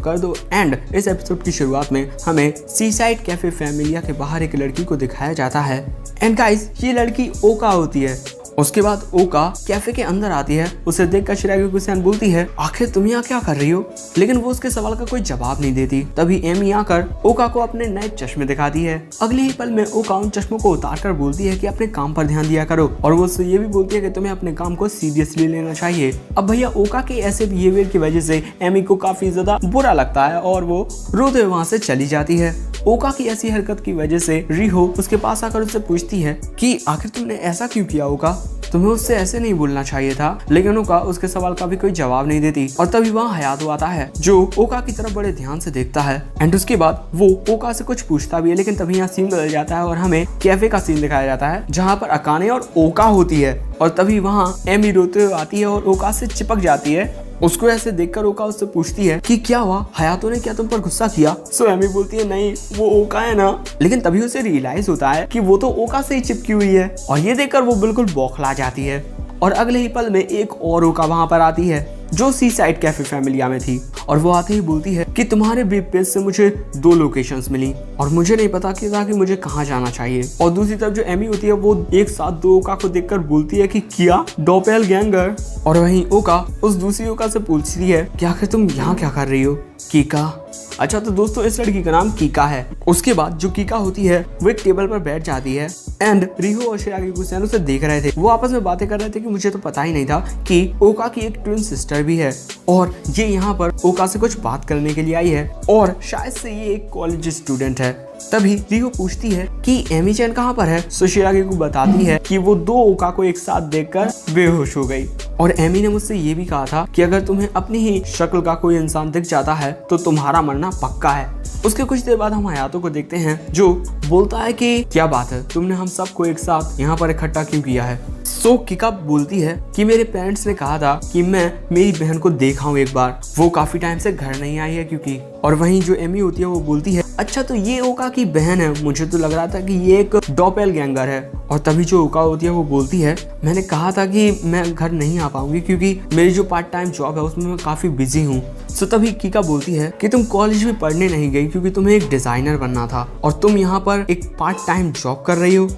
कर दो। एंड इस एपिसोड की शुरुआत में हमें सीसाइड कैफे फैमिलिया के बाहर एक लड़की को दिखाया जाता है। एंड गाइस, ये लड़की ओका होती है। उसके बाद ओका कैफे के अंदर आती है। उसे देखकर शिराग्युकी-सैन बोलती है, आखिर तुम यहाँ क्या कर रही हो? लेकिन वो उसके सवाल का कोई जवाब नहीं देती। तभी एमी आकर ओका को अपने नए चश्मे दिखाती है। अगले ही पल में ओका उन चश्मों को उतारकर बोलती है कि अपने काम पर ध्यान दिया करो, और वो उससे ये भी बोलती है कि तुम्हें अपने काम को सीरियसली लेना चाहिए। अब भैया ओका के ऐसे बिहेवियर की वजह से एमी को काफी ज्यादा बुरा लगता है और वो रोते हुए वहाँ से चली जाती है। ओका की ऐसी हरकत की वजह से रिहो उसके पास आकर उससे पूछती है कि आखिर तुमने ऐसा क्यों किया ओका? तुम्हें उससे ऐसे नहीं बोलना चाहिए था। लेकिन ओका उसके सवाल का भी कोई जवाब नहीं देती। और तभी वहाँ हयातो आता है जो ओका की तरफ बड़े ध्यान से देखता है। एंड उसके बाद वो ओका से कुछ पूछता भी है। लेकिन तभी यहाँ सीन बदल जाता है और हमें कैफे का सीन दिखाया जाता है जहाँ पर अकाने और ओका होती है। और तभी वहाँ एमी रोते हुए आती है और ओका से चिपक जाती है। उसको ऐसे देखकर ओका उससे पूछती है कि क्या हुआ, हयातो ने क्या तुम पर गुस्सा किया? सो एमी बोलती है नहीं, वो ओका है ना। लेकिन तभी उसे रियलाइज होता है कि वो तो ओका से ही चिपकी हुई है। और ये देखकर वो बिल्कुल बौखला जाती है। और अगले ही पल में एक और ओका वहां पर आती है जो सीसाइड कैफे फैमिलिया में थी। और वो आते ही बोलती है कि तुम्हारे ब्रीफ केस से मुझे 2 लोकेशंस मिली और मुझे नहीं पता कि मुझे कहाँ जाना चाहिए। और दूसरी तरफ जो एमी होती है वो एक साथ 2 ओका को देखकर बोलती है कि क्या डॉपेलगैंगर। और वहीं ओका उस दूसरी ओका से पूछती है कि आखिर तुम यहाँ क्या कर रही हो? कीका। अच्छा, तो दोस्तों इस लड़की का नाम कीका है। उसके बाद जो कीका होती है वो एक टेबल पर बैठ जाती है। एंड रिहो और शिराग्युकी-सैन उसे देख रहे थे। वो आपस में बातें कर रहे थे कि मुझे तो पता ही नहीं था कि ओका की एक ट्विन सिस्टर भी है और ये यहाँ पर ओका से कुछ बात करने के लिए आई है और शायद से ये एक कॉलेज स्टूडेंट है। तभी रिहो पूछती है कि एमी चैन कहाँ पर है? सो शिराग्युकी बताती है कि वो 2 ओका को एक साथ देखकर बेहोश हो गई। और एमी ने मुझसे ये भी कहा था कि अगर तुम्हें अपनी ही शक्ल का कोई इंसान दिख जाता है तो तुम्हारा मरना पक्का है। उसके कुछ देर बाद हम हयातो को देखते हैं जो बोलता है कि क्या बात है, तुमने हम सबको एक साथ यहाँ पर इकट्ठा क्यों किया है? सो कीका बोलती है कि मेरे पेरेंट्स ने कहा था कि मैं मेरी बहन को देखाऊं एक बार, वो काफी टाइम से घर नहीं आई है क्योंकि। और वहीं जो एमी होती है वो बोलती है अच्छा, तो ये ओका की बहन है, मुझे तो लग रहा था कि ये एक डॉपेलगैंगर है। और तभी जो ओका होती है वो बोलती है मैंने कहा था कि मैं घर नहीं आ पाऊंगी क्योंकि मेरी जो पार्ट टाइम जॉब है उसमें मैं काफी बिजी हूँ। सो तभी कीका बोलती है कि तुम कॉलेज में पढ़ने नहीं गई क्योंकि तुम्हें एक डिजाइनर बनना था और तुम यहाँ पर एक पार्ट टाइम जॉब कर रही हो।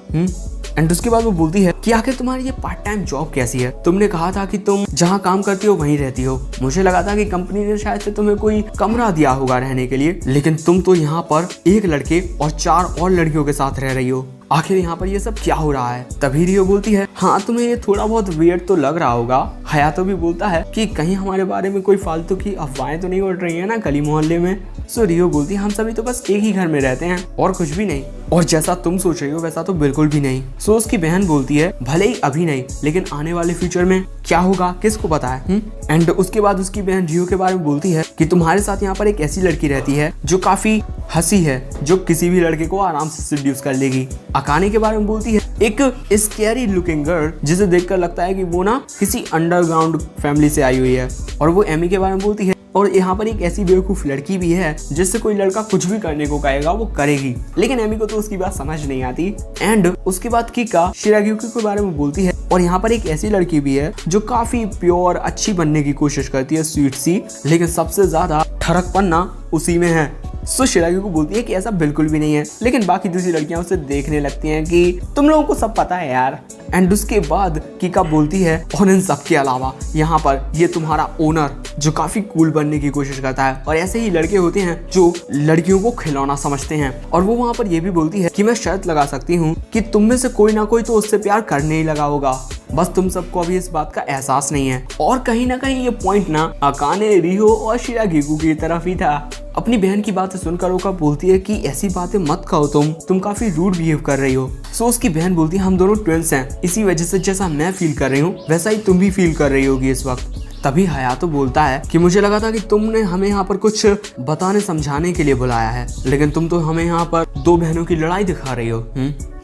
एंड उसके बाद वो बोलती है कि आखिर तुम्हारी ये पार्ट टाइम जॉब कैसी है? तुमने कहा था कि तुम जहाँ काम करती हो वहीं रहती हो। मुझे लगा था कि कंपनी ने शायद से तुम्हें कोई कमरा दिया होगा रहने के लिए, लेकिन तुम तो यहाँ पर एक लड़के और 4 और लड़कियों के साथ रह रही हो। आखिर यहाँ पर ये सब क्या हो रहा है? तभी रियो बोलती है हाँ, तुम्हें ये थोड़ा बहुत वियर्ड तो लग रहा होगा। हयातो भी बोलता है कि कहीं हमारे बारे में कोई फालतू की अफवाहें तो नहीं उड़ रही है ना गली मोहल्ले में। सो रियो बोलती है हम सभी तो बस एक ही घर में रहते हैं और कुछ भी नहीं, और जैसा तुम सोच रही हो वैसा तो बिल्कुल भी नहीं। सो उसकी बहन बोलती है भले ही अभी नहीं, लेकिन आने वाले फ्यूचर में क्या होगा किसको पता है। एंड उसके बाद उसकी बहन रियो के बारे में बोलती है कि तुम्हारे साथ यहाँ पर एक ऐसी लड़की रहती है जो काफी हंसी है, जो किसी भी लड़के को आराम से सेड्यूस कर लेगी। अकाने के बारे में बोलती है एक स्कैरी लुकिंग गर्ल जिसे देखकर लगता है कि वो ना किसी अंडरग्राउंड फैमिली से आई हुई है। और वो एमी के बारे में बोलती है और यहाँ पर एक ऐसी बेवकूफ लड़की भी है जिससे कोई लड़का कुछ भी करने को कहेगा वो करेगी, लेकिन एमी को तो उसकी बात समझ नहीं आती। एंड उसके बाद कीका शिराग्युकी के बारे में बोलती है और यहाँ पर एक ऐसी लड़की भी है जो काफी प्योर अच्छी बनने की कोशिश करती है, स्वीट सी, लेकिन सबसे ज्यादा ठरकपन्ना उसी में है। सो शिराग्युकी बोलती है कि ऐसा बिल्कुल भी नहीं है, लेकिन बाकी दूसरी लड़कियां उसे देखने लगती हैं कि तुम लोगों को सब पता है यार। एंड उसके बाद कीका बोलती है और इन सब के अलावा यहाँ पर ये तुम्हारा ओनर जो काफी कूल बनने की कोशिश करता है, और ऐसे ही लड़के होते हैं जो लड़कियों को खिलौना समझते हैं। और वो वहाँ पर ये भी बोलती है कि मैं शर्त लगा सकती हूँ कि तुम में से कोई ना कोई तो उससे प्यार करने ही लगा होगा, बस तुम सबको अभी इस बात का एहसास नहीं है। और कहीं ना कहीं ये पॉइंट ना अकाने, रिहो और शिराग्युकी की तरफ ही था। अपनी बहन की बातें सुनकर ओका बोलती है कि ऐसी बातें मत कहो, तुम काफी रूड बिहेव कर रही हो। सो उसकी बहन बोलती है हम दोनों ट्विंस हैं, इसी वजह से जैसा मैं फील कर रही हूँ वैसा ही तुम भी फील कर रही होगी इस वक्त। तभी हयातो बोलता है कि मुझे लगा था कि तुमने हमें यहाँ पर कुछ बताने समझाने के लिए बुलाया है, लेकिन तुम तो हमें यहाँ पर 2 बहनों की लड़ाई दिखा रही हो।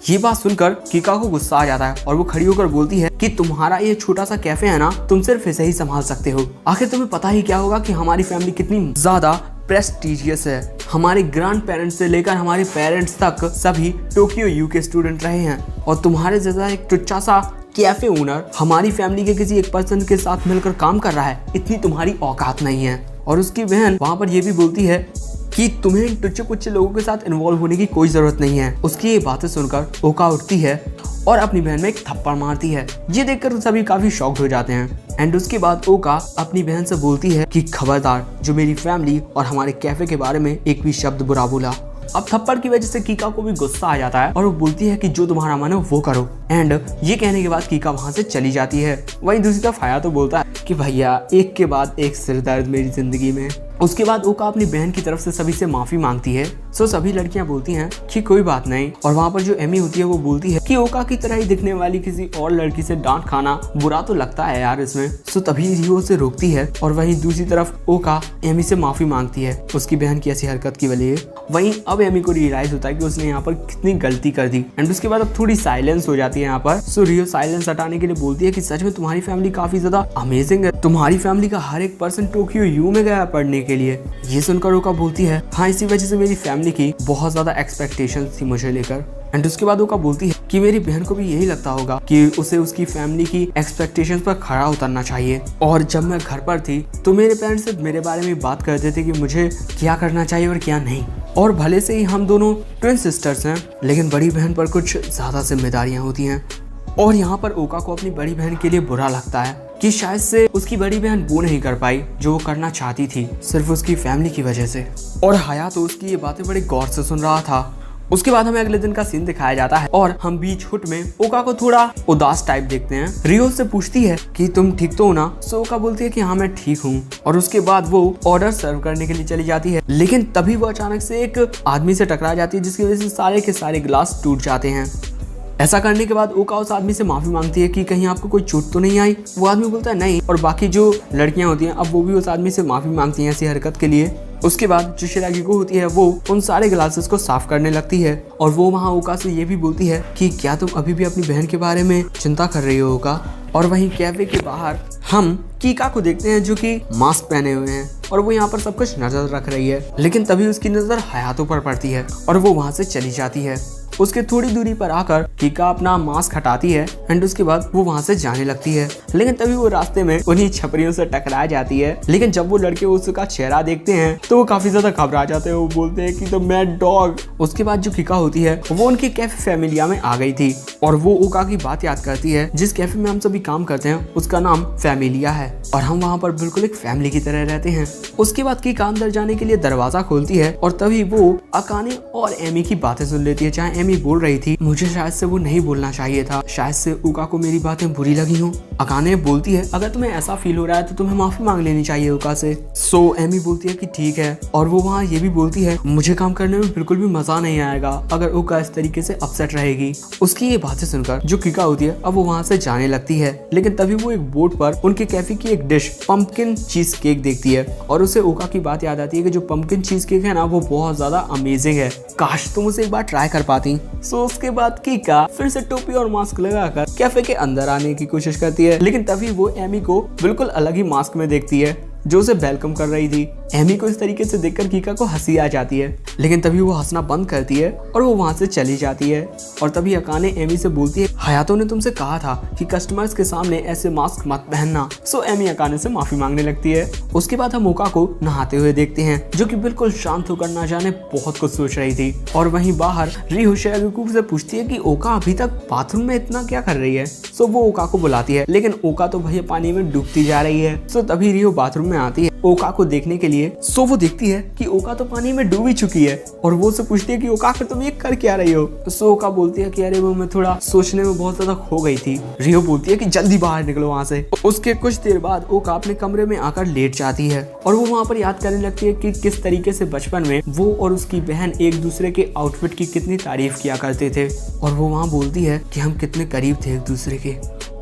ये बात सुनकर कीका को गुस्सा आ जाता है और वो खड़ी होकर बोलती है कि तुम्हारा ये छोटा सा कैफे है ना, तुम सिर्फ इसे ही संभाल सकते हो। आखिर तुम्हें पता ही क्या होगा कि हमारी फैमिली कितनी ज्यादा प्रेस्टिजियस है। हमारे ग्रैंड पेरेंट्स से लेकर हमारे पेरेंट्स तक सभी टोक्यो यू के स्टूडेंट रहे हैं, और तुम्हारे जैसा एक टुच्चा सा कैफे ओनर हमारी फैमिली के किसी एक पर्सन के साथ मिलकर काम कर रहा है, इतनी तुम्हारी औकात नहीं है। और उसकी बहन वहाँ पर ये भी बोलती है कि तुम्हें इन टुच्चे कुच्चे लोगों के साथ इन्वॉल्व होने की कोई जरूरत नहीं है। उसकी ये बातें सुनकर ओका उठती है और अपनी बहन में एक थप्पड़ मारती है। ये देखकर सभी काफी शॉक्ड हो जाते हैं। एंड उसके बाद ओका अपनी बहन से बोलती है कि खबरदार जो मेरी फैमिली और हमारे कैफे के बारे में एक भी शब्द बुरा बोला। अब थप्पड़ की वजह से कीका को भी गुस्सा आ जाता है और वो बोलती है कि जो तुम्हारा मन हो वो करो। एंड ये कहने के बाद कीका वहां से चली जाती है। वहीं दूसरी तरफ हयातो बोलता है कि भैया एक के बाद एक सिरदर्द मेरी जिंदगी में। उसके बाद ओका अपनी बहन की तरफ से सभी से माफी मांगती है। सो सभी लड़कियां बोलती हैं कि कोई बात नहीं। और वहाँ पर जो एमी होती है वो बोलती है कि ओका की तरह ही दिखने वाली किसी और लड़की से डांट खाना बुरा तो लगता है यार इसमें। सो तभी रियो उसे रोकती है और वहीं दूसरी तरफ ओका एमी से माफी मांगती है उसकी बहन की ऐसी हरकत की वजह। वहीं अब एमी को रियलाइज होता है कि उसने यहाँ पर कितनी गलती कर दी। एंड उसके बाद अब थोड़ी साइलेंस हो जाती है यहाँ पर। सो रियो साइलेंस हटाने के लिए बोलती है कि सच में तुम्हारी फैमिली काफी ज्यादा अमेजिंग है। तुम्हारी फैमिली का हर एक पर्सन टोक्यो यू में गया पढ़ने के लिए। ये सुनकर ओका बोलती है हाँ इसी वजह से मेरी फैमिली की बहुत ज्यादा एक्सपेक्टेशंस थी मुझे लेकर। एंड उसके बाद ओका बोलती है कि मेरी बहन को भी यही लगता होगा कि उसे उसकी फैमिली की एक्सपेक्टेशंस पर खड़ा उतरना चाहिए। और जब मैं घर पर थी तो मेरे पेरेंट्स सिर्फ मेरे बारे में बात करते थे कि मुझे क्या करना चाहिए और क्या नहीं। और भले से ही हम दोनों ट्विन सिस्टर्स हैं लेकिन बड़ी बहन पर कुछ ज्यादा जिम्मेदारियां होती हैं। और यहाँ पर ओका को अपनी बड़ी बहन के लिए बुरा लगता है कि शायद से उसकी बड़ी बहन वो नहीं कर पाई जो वो करना चाहती थी सिर्फ उसकी फैमिली की वजह से। और हयातो उसकी ये बातें बड़े गौर से सुन रहा था। उसके बाद हमें अगले दिन का सीन दिखाया जाता है और हम बीच हुट में ओका को थोड़ा उदास टाइप देखते हैं। रियो से पूछती है कि तुम ठीक तो हो ना। सो ओका बोलती है कि हाँ मैं ठीक हूँ। और उसके बाद वो ऑर्डर सर्व करने के लिए चली जाती है लेकिन तभी वो अचानक से एक आदमी से टकरा जाती है जिसकी वजह से सारे के सारे गिलास टूट जाते हैं। ऐसा करने के बाद ओका उस आदमी से माफी मांगती है कि कहीं आपको कोई चोट तो नहीं आई। वो आदमी बोलता है नहीं। और बाकी जो लड़कियां होती हैं अब वो भी उस आदमी से माफी मांगती हैं ऐसी हरकत के लिए। उसके बाद जो शिरागिको होती है वो उन सारे ग्लासेस को साफ करने लगती है और वो वहाँ ओका से ये भी बोलती है कि क्या तुम अभी भी अपनी बहन के बारे में चिंता कर रही हो ओका। और वहीं कैफे के बाहर हम कीका को देखते हैं जो कि मास्क पहने हुए हैं और वो यहाँ पर सब कुछ नजर रख रही है। लेकिन तभी उसकी नजर हयातो पर पड़ती है और वो वहाँ से चली जाती है। उसके थोड़ी दूरी पर आकर कीका अपना मास्क हटाती है एंड उसके बाद वो वहाँ से जाने लगती है। लेकिन तभी वो रास्ते में उन्हीं छपरियों से टकरा जाती है। लेकिन जब वो लड़के उसका चेहरा देखते हैं तो वो काफी ज्यादा घबरा जाते हैं। वो बोलते हैं कि द मैड डॉग। उसके बाद जो कीका होती है वो उनके कैफे फैमिलिया में आ गई थी और वो ओका की बात याद करती है जिस कैफे में हम सभी काम करते हैं उसका नाम फैमिलिया है और हम वहाँ पर बिल्कुल एक फैमिली की तरह रहते हैं। उसके बाद कीका अंदर जाने के लिए दरवाजा खोलती है और तभी वो अकाने और एमी की बातें सुन लेती है। चाहे एमी बोल रही थी मुझे शायद से वो नहीं बोलना चाहिए था, शायद से ओका को मेरी बातें बुरी लगी हों। अकाने बोलती है अगर तुम्हें ऐसा फील हो रहा है तो तुम्हें माफी मांग लेनी चाहिए ओका से। सो एमी बोलती है कि ठीक है। और वो वहाँ ये भी बोलती है मुझे काम करने में बिल्कुल भी मजा नहीं आएगा अगर ओका इस तरीके से अपसेट रहेगी। उसकी ये बातें सुनकर जो कीका होती है अब वो वहाँ से जाने लगती है। लेकिन तभी वो एक बोर्ड पर उनके कैफे की एक डिश पंपकिन चीज केक देखती है और उसे ओका की बात याद आती है कि जो पंपकिन चीज केक है ना वो बहुत ज्यादा अमेजिंग है, काश तुम उसे एक बार ट्राई कर पाती। सो उसके बाद कीका फिर से टोपी और मास्क लगाकर कैफे के अंदर आने की कोशिश करती है। लेकिन तभी वो एमी को बिल्कुल अलग ही मास्क में देखती है जो उसे वेलकम कर रही थी। एमी को इस तरीके से देखकर कीका को हंसी आ जाती है लेकिन तभी वो हंसना बंद करती है और वो वहां से चली जाती है। और तभी अकाने एमी से बोलती है हयातो ने तुमसे कहा था कि कस्टमर्स के सामने ऐसे मास्क मत पहनना। सो एमी अकाने से माफी मांगने लगती है। उसके बाद हम ओका को नहाते हुए देखते हैं जो कि बिल्कुल शांत होकर ना जाने बहुत कुछ सोच रही थी। और वहीं बाहर रियो शिरागिको से पूछती है कि ओका अभी तक बाथरूम में इतना क्या कर रही है। सो वो ओका को बुलाती है लेकिन ओका तो भैया पानी में डूबती जा रही है। सो तभी रियो बाथरूम में आती है ओका को देखने के लिए। सो वो देखती है कि ओका तो पानी में डूबी चुकी है और वो से पूछती है कि ओका फिर तुम ये कर क्या रही हो। सो ओका बोलती है कि अरे वो मैं थोड़ा सोचने में बहुत ज्यादा खो गई थी। रियो बोलती है कि जल्दी बाहर निकलो वहाँ से। उसके कुछ देर बाद ओका अपने कमरे में आकर लेट जाती है और वो वहाँ पर याद करने लगती है कि किस तरीके से बचपन में वो और उसकी बहन एक दूसरे के आउटफिट की कितनी तारीफ किया करते थे और वो वहाँ बोलती है कि हम कितने करीब थे एक दूसरे के।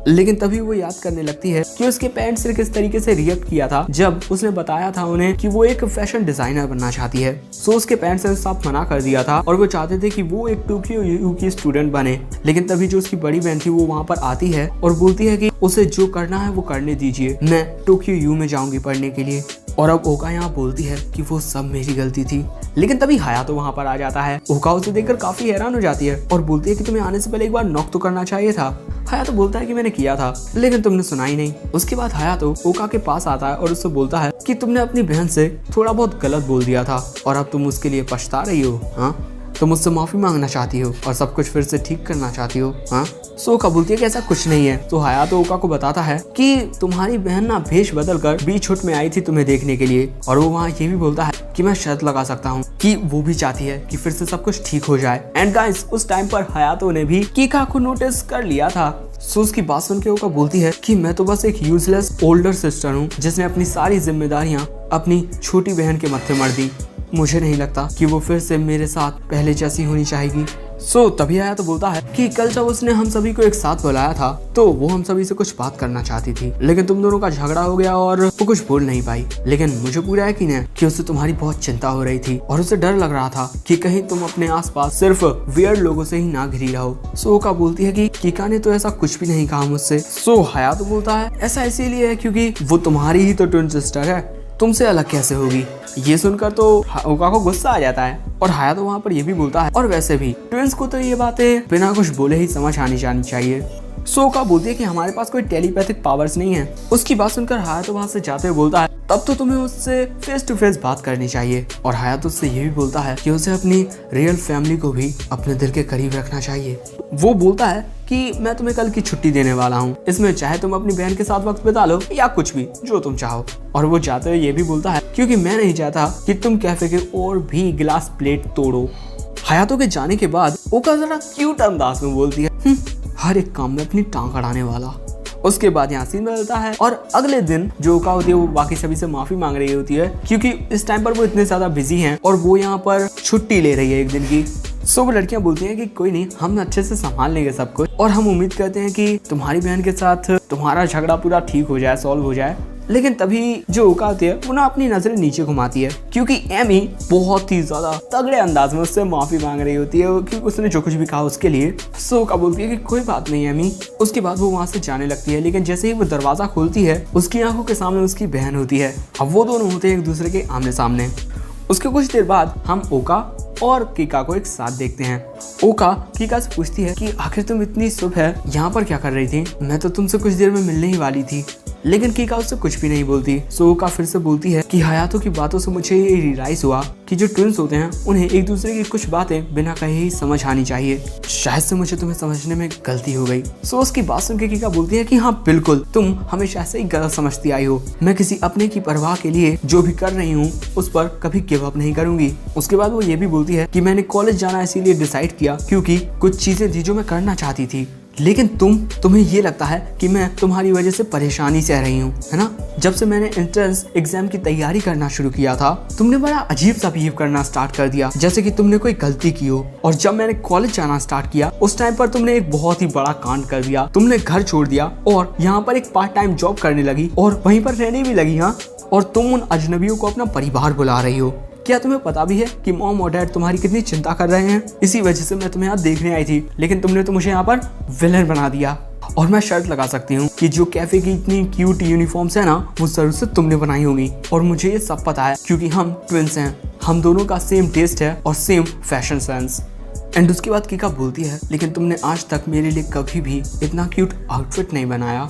लेकिन तभी वो याद करने लगती है कि उसके पेरेंट्स ने किस तरीके से रिएक्ट किया था जब उसने बताया था उन्हें कि वो एक फैशन डिजाइनर बनना चाहती है। सो उसके पेरेंट्स ने साफ मना कर दिया था और वो चाहते थे कि वो एक टोक्यो यू की स्टूडेंट बने। लेकिन तभी जो उसकी बड़ी बहन थी वो वहाँ पर आती है और बोलती है कि उसे जो करना है वो करने दीजिए, मैं टोक्यो यू में जाऊंगी पढ़ने के लिए। और अब ओका यहाँ बोलती है कि वो सब मेरी गलती थी। लेकिन तभी हायातो वहाँ पर आ जाता है। ओका उसे देखकर काफी हैरान हो जाती है और बोलती है कि तुम्हें आने से पहले एक बार नॉक तो करना चाहिए था। हायातो बोलता है कि मैंने किया था लेकिन तुमने सुना ही नहीं। उसके बाद हायातो ओका के पास आता है और उससे बोलता है कि तुमने अपनी बहन से थोड़ा बहुत गलत बोल दिया था और अब तुम उसके लिए पछता रही हो। हाँ, तुम मुझसे माफी मांगना चाहती हो और सब कुछ फिर से ठीक करना चाहती हो। हाँ, सो ओका बोलती है कि ऐसा कुछ नहीं है। तो हायातो ओका को बताता है कि तुम्हारी बहन ना भेष बदल कर बीच छुट में आई थी तुम्हें देखने के लिए, और वो वहाँ ये भी बोलता है कि मैं शर्त लगा सकता हूँ कि वो भी चाहती है कि फिर से सब कुछ ठीक हो जाए। एंड गाइस, उस टाइम पर हायातो ने भी कीका को नोटिस कर लिया था। सो उसकी बात सुन के ओका बोलती है कि मैं तो बस एक यूजलेस ओल्डर सिस्टर हूँ जिसने अपनी सारी जिम्मेदारियां अपनी छोटी बहन के मत्थे मर दी। मुझे नहीं लगता कि वो फिर से मेरे साथ पहले जैसी होनी चाहिए। सो तभी आया तो बोलता है कि कल जब उसने हम सभी को एक साथ बुलाया था तो वो हम सभी से कुछ बात करना चाहती थी, लेकिन तुम दोनों का झगड़ा हो गया और वो कुछ बोल नहीं पाई। लेकिन मुझे पूरा यकीन है कि उसे तुम्हारी बहुत चिंता हो रही थी और उसे डर लग रहा था कि कहीं तुम अपने आसपास सिर्फ वियर्ड लोगों से ही ना घिरी रहो। सो ओका बोलती है कि कीका ने तो ऐसा कुछ भी नहीं कहा मुझसे। सो हायातो बोलता है ऐसा इसीलिए है क्योंकि वो तुम्हारी ही तो ट्विन सिस्टर है, तुमसे अलग कैसे होगी। ये सुनकर तो ओका को गुस्सा आ जाता है और हायातो वहाँ पर ये भी बोलता है और वैसे भी ट्विंस को तो ये बातें बिना कुछ बोले ही समझ आनी जानी चाहिए। सो ओका बोलती है कि हमारे पास कोई टेलीपैथिक पावर्स नहीं है। उसकी बात सुनकर हायातो वहाँ से जाते हुए बोलता है तब तो तुम्हें उससे फेस टू फेस बात करनी चाहिए। और हायातो उससे ये भी बोलता है कि उसे अपनी रियल फैमिली को भी अपने दिल के करीब रखना चाहिए। वो बोलता है कि मैं तुम्हें कल की छुट्टी देने वाला हूँ, इसमें चाहे तुम अपनी बहन के साथ वक्त बिता लो या कुछ भी जो तुम चाहो। और वो जाते हुए ये भी बोलता है क्योंकि मैं नहीं चाहता कि तुम कैफे के और भी गिलास प्लेट तोड़ो। हायातो के जाने के बाद ओका जरा क्यूट अंदाज में बोलती है हर एक काम में अपनी टांग अड़ाने वाला। उसके बाद यहाँ सीन बदलता है और अगले दिन जो ओका होती है वो बाकी सभी से माफी मांग रही होती है क्योंकि इस टाइम पर वो इतने ज्यादा बिजी हैं और वो यहाँ पर छुट्टी ले रही है एक दिन की। सो वो लड़कियां बोलती हैं कि कोई नहीं, हम अच्छे से संभाल लेंगे सब कुछ और हम उम्मीद करते हैं कि तुम्हारी बहन के साथ तुम्हारा झगड़ा पूरा ठीक हो जाए, सॉल्व हो जाए। लेकिन तभी जो ओका होती है वो ना अपनी नजरें नीचे घुमाती है क्योंकि एमी बहुत ही ज्यादा तगड़े अंदाज में उससे माफी मांग रही होती है क्योंकि उसने जो कुछ भी कहा उसके लिए। सो ओका बोलती है कि कोई बात नहीं एमी। उसके बाद वो वहाँ से जाने लगती है, लेकिन जैसे ही वो दरवाजा खोलती है उसकी आंखों के सामने उसकी बहन होती है। अब वो दोनों होते हैं एक दूसरे के आमने सामने। उसके कुछ देर बाद हम ओका और कीका को एक साथ देखते हैं। ओका कीका से पूछती है कि आखिर तुम इतनी सुबह यहाँ पर क्या कर रही थी, मैं तो तुमसे कुछ देर में मिलने ही वाली थी। लेकिन कीका उससे कुछ भी नहीं बोलती। सो ओका फिर से बोलती है कि हायातो की बातों से मुझे ये रियलाइज हुआ कि जो ट्विंस होते हैं उन्हें एक दूसरे की कुछ बातें बिना कहे ही समझ आनी चाहिए। शायद से मुझे तुम्हें समझने में गलती हो गई। सो उसकी बात सुन के कीका बोलती है कि हाँ बिल्कुल, तुम हमेशा ऐसे ही गलत समझती आई हो। मैं किसी अपने की परवाह के लिए जो भी कर रही हूँ उस पर कभी गिव अप नहीं करूंगी। उसके बाद वो ये भी बोलती है कि मैंने कॉलेज जाना इसीलिए डिसाइड किया क्योंकि कुछ चीजें थी जो मैं करना चाहती थी, लेकिन तुम्हें ये लगता है कि मैं तुम्हारी वजह से परेशानी सह रही हूँ, है ना। जब से मैंने एंट्रेंस एग्जाम की तैयारी करना शुरू किया था तुमने बड़ा अजीब सा बिहेव करना स्टार्ट कर दिया, जैसे कि तुमने कोई गलती की हो। और जब मैंने कॉलेज जाना स्टार्ट किया उस टाइम पर तुमने एक बहुत ही बड़ा कांड कर दिया। तुमने घर छोड़ दिया और यहाँ पर एक पार्ट टाइम जॉब करने लगी और वहीं पर रहने भी लगी। हाँ, और तुम उन अजनबियों को अपना परिवार बुला रही हो। क्या तुम्हें पता भी है कि मॉम और डैड तुम्हारी कितनी चिंता कर रहे हैं? इसी वजह से मैं तुम्हें यहाँ देखने आई थी, लेकिन तुमने तो मुझे यहाँ पर विलेन बना दिया। और मैं शर्त लगा सकती हूँ कि जो कैफे की इतनी क्यूट यूनिफॉर्म्स है ना वो जरूर से तुमने बनाई होंगी। और मुझे ये सब पता है क्योंकि हम ट्विंस हैं, हम दोनों का सेम टेस्ट है और सेम फैशन सेंस। एंड उसके बाद कीका बोलती है लेकिन तुमने आज तक मेरे लिए कभी भी इतना क्यूट आउटफिट नहीं बनाया।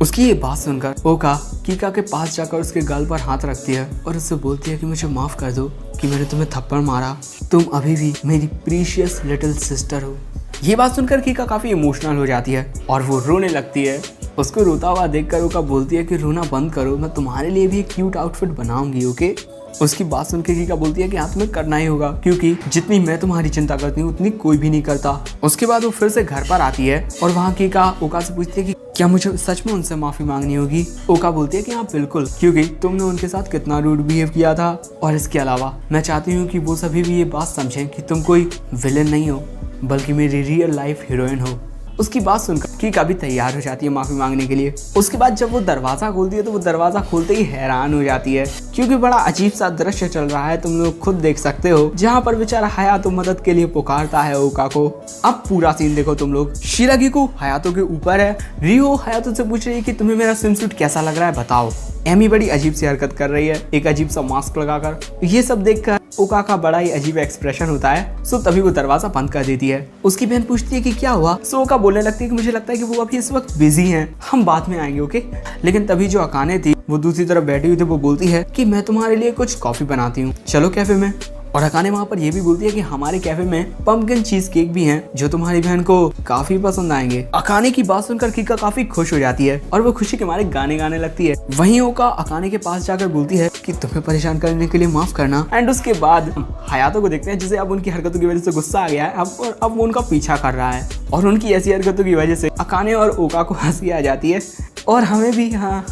उसकी ये बात सुनकर ओका कीका के पास जाकर उसके गाल पर हाथ रखती है और उससे बोलती है कि मुझे माफ कर दो कि मैंने तुम्हें थप्पड़ मारा, तुम अभी भी मेरी प्रीशियस लिटिल सिस्टर हो। ये बात सुनकर कीका काफी इमोशनल हो जाती है और वो रोने लगती है। उसको रोता हुआ देखकर ओका बोलती है कि रोना बंद करो, मैं तुम्हारे लिए भी एक क्यूट आउटफिट बनाऊंगी, ओके। उसकी बात सुन के कीका बोलती है कि हाँ तुम्हें करना ही होगा क्योंकि जितनी मैं तुम्हारी चिंता करती हूँ उतनी कोई भी नहीं करता। उसके बाद वो फिर से घर पर आती है और वहाँ कीका ओका से पूछती है कि क्या मुझे सच में उनसे माफी मांगनी होगी। ओका बोलती है कि हाँ बिल्कुल, क्योंकि तुमने उनके साथ कितना रूड बिहेव किया था। और इसके अलावा मैं चाहती हूँ कि वो सभी भी ये बात समझें कि तुम कोई विलेन नहीं हो बल्कि मेरी रियल लाइफ हीरोइन हो। उसकी बात सुनकर कीका भी तैयार हो जाती है माफी मांगने के लिए। उसके बाद जब वो दरवाजा खोलती है तो वो दरवाजा खोलते ही हैरान हो जाती है, क्योंकि बड़ा अजीब सा दृश्य चल रहा है, तुम लोग खुद देख सकते हो, जहाँ पर बेचारा हयातो मदद के लिए पुकारता है ओका को। अब पूरा सीन देखो तुम लोग। शिरागिको हयातो के ऊपर है। रियो हयातो से पूछ रही है कि तुम्हें मेरा स्विमसूट कैसा लग रहा है बताओ। एमी बड़ी अजीब सी हरकत कर रही है, एक अजीब सा मास्क लगाकर। ये सब देखकर ओका का बड़ा ही अजीब एक्सप्रेशन होता है। सो तभी वो दरवाजा बंद कर देती है। उसकी बहन पूछती है कि क्या हुआ। सो ओका बोलने लगती है कि मुझे लगता है कि वो अभी इस वक्त बिजी हैं, हम बाद में आएंगे ओके। लेकिन तभी जो अकाने थी वो दूसरी तरफ बैठी हुई थी, वो बोलती है कि मैं तुम्हारे लिए कुछ कॉफी बनाती हूँ, चलो कैफे में। और अकाने वहाँ पर ये भी बोलती है कि हमारे कैफे में पम्पकिन चीज केक भी हैं जो तुम्हारी बहन को काफी पसंद आएंगे। अकाने की बात सुनकर कीका काफी खुश हो जाती है और वो खुशी के मारे गाने गाने लगती है। वहीं ओका अकाने के पास जाकर बोलती है कि तुम्हें परेशान करने के लिए माफ करना। एंड उसके बाद हयातो को देखते हैं जिसे अब उनकी हरकतों की वजह से गुस्सा आ गया है, अब वो उनका पीछा कर रहा है। और उनकी ऐसी हरकतों की वजह से अकाने और ओका को हंसी आ जाती है और हमें भी। हाँ,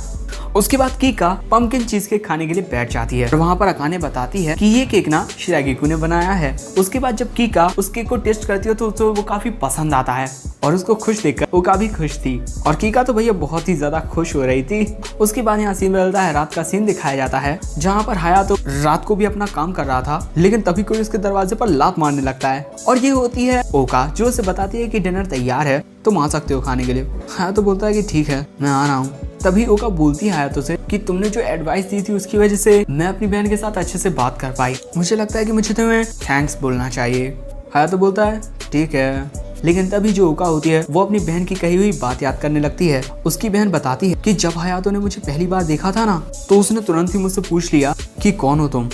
उसके बाद कीका पम्पकिन चीज केक खाने के लिए बैठ जाती है और वहाँ पर अकाने बताती है कि ये केक ना शिरागिको ने बनाया है। उसके बाद जब कीका उस केक को टेस्ट करती है तो वो काफी पसंद आता है और उसको खुश देखकर ओका भी खुश थी और कीका तो भैया बहुत ही ज्यादा खुश हो रही थी। उसके बाद यहाँ सीन बदलता है, रात का सीन दिखाया जाता है जहाँ पर हयातो रात को भी अपना काम कर रहा था, लेकिन तभी कोई उसके दरवाजे पर लात मारने लगता है और ये होती है ओका, जो उसे बताती है कि डिनर तैयार है, तुम आ सकते हो खाने के लिए। हयातो बोलता है कि ठीक है मैं आ रहा हूँ। तभी ओका बोलती है हयातो से कि तुमने जो एडवाइस दी थी उसकी वजह से मैं अपनी बहन के साथ अच्छे से बात कर पाई, मुझे लगता है कि मुझे तुम्हें थैंक्स बोलना चाहिए। हयातो बोलता है ठीक है। लेकिन तभी जो ओका होती है वो अपनी बहन की कही हुई बात याद करने लगती है। उसकी बहन बताती है कि जब हयातो ने मुझे पहली बार देखा था ना तो उसने तुरंत ही मुझसे पूछ लिया कि कौन हो तुम।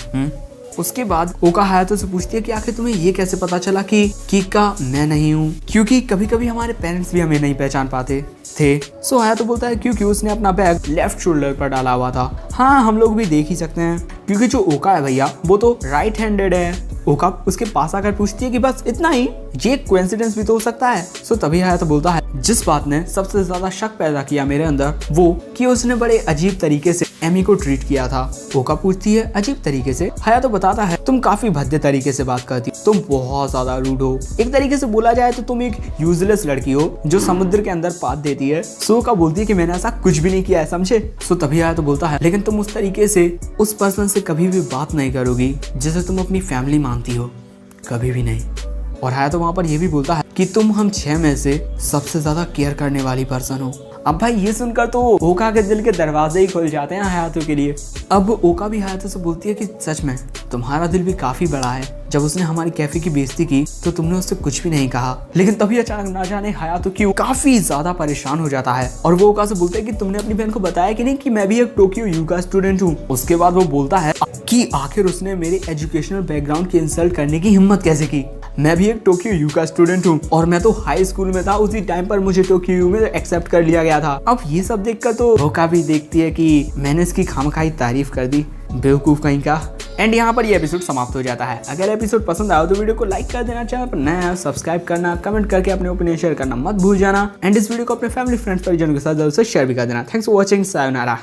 उसके बाद ओका हयातो से पूछती है कि आखिर तुम्हें ये कैसे पता चला कि कीका मैं नहीं हूँ, क्योंकि कभी कभी हमारे पेरेंट्स भी हमें नहीं पहचान पाते थे। सो हयातो बोलता है क्योंकि उसने अपना बैग लेफ्ट शोल्डर पर डाला हुआ था। हाँ, हम लोग भी देख ही सकते हैं, क्योंकि जो ओका है भैया वो तो राइट हैंडेड है। ओका उसके पास आकर पूछती है कि बस इतना ही, ये कोइंसिडेंस भी तो हो सकता है। सो तभी हयातो बोलता है जिस बात ने सबसे ज्यादा शक पैदा किया मेरे अंदर वो कि उसने बड़े अजीब तरीके से एमी को ट्रीट किया था। ओका पूछती है अजीब तरीके से। हयातो बताता है तुम काफी भद्दे तरीके से बात करती, तुम बहुत ज्यादा रूड हो। एक तरीके से बोला जाए तो तुम एक यूजलेस लड़की हो जो समुद्र के अंदर पाद देती है। सो ओका बोलती है कि मैंने ऐसा कुछ भी नहीं किया है, समझे। सो तभी हयातो बोलता है लेकिन तुम उस तरीके से उस पर्सन से कभी भी बात नहीं करोगी जिसे तुम अपनी फैमिली मानती हो, कभी भी नहीं। और हयातो वहाँ पर यह भी बोलता है कि तुम हम 6 में से सबसे ज्यादा केयर करने वाली पर्सन हो। अब भाई ये सुनकर तो ओका के दिल के दरवाजे ही खुल जाते हैं हयातो के लिए। अब ओका भी हयातो से बोलती है कि सच में तुम्हारा दिल भी काफी बड़ा है। जब उसने हमारी कैफे की बेइज्जती की तो तुमने उससे कुछ भी नहीं कहा, लेकिन तभी अचानक ना जाने हयातो क्यों काफी ज्यादा परेशान हो जाता है और वो ओका से बोलता है कि तुमने अपनी बहन को बताया कि नहीं कि मैं भी एक टोक्यो यू का स्टूडेंट हूँ। उसके बाद वो बोलता है कि आखिर उसने मेरे एजुकेशनल बैकग्राउंड की इंसल्ट करने की हिम्मत कैसे की। मैं भी एक टोक्यो यू का स्टूडेंट हूँ और मैं तो हाई स्कूल में था, उसी टाइम पर मुझे टोक्यो यू में एक्सेप्ट कर लिया गया था। अब ये सब देखकर तो ओका भी देखती है कि मैंने इसकी खामखाई तारीफ कर दी, बेवकूफ कहीं का। एंड यहाँ पर ये एपिसोड समाप्त हो जाता है। अगर एपिसोड पसंद आया तो वीडियो को लाइक कर देना, चैनल पर नया है सब्सक्राइब करना, कमेंट करके अपने ओपिनियन शेयर करना मत भूल जाना। एंड इस वीडियो को अपने फैमिली फ्रेंड्स परिजनों के साथ जरूर से शेयर भी कर देना। Thanks for watching, sayonara.